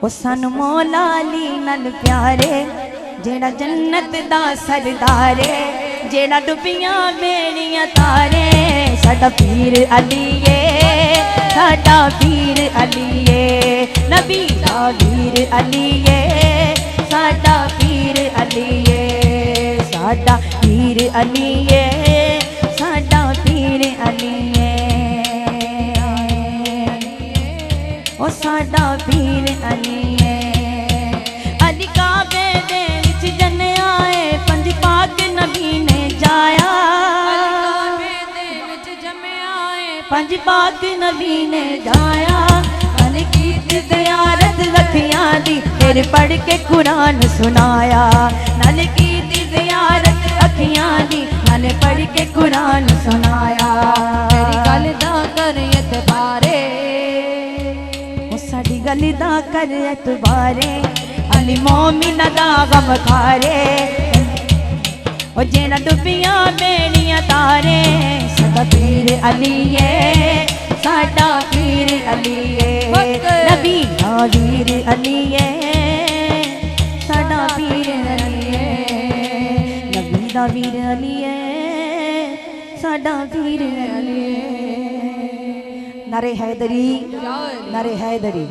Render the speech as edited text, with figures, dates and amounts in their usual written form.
ओ सन मौला अली नाल प्यारे जेड़ा जन्नत दा सरदारे जेड़ा डुबियां बेड़ियां तारे साडा पीर अलीए साडा पीर अलीए नबी दा वीर अलीए साडा पीर अलीए साडा पीर अलीए साडा पीर अलीए ओ साडा पीर अलीए अली काबे दे विच जन्नया ए पंज पाक नबी ने जाया पंज पाक नबी ने जाया अल कीत ज़ियारत लखियां दी फिर पढ़ के कुरान सुनाया नल कीत ज़ियारत अखियां दी नल पढ़ के कुरान सुनाया मेरी गल दा कर एतबारे ओ साडी गल दा कर एतबारे अली मोमिन दा गम खारे ओ जेड़ा डुबियां बेड़ियां तारे साडा पीर अलीए साडा पीर अलीए नबी दा वीर अलीए साडा पीर अलीए नबी दा वीर अलीए साडा पीर अलीए नारे हैदरी नारे हैदरी।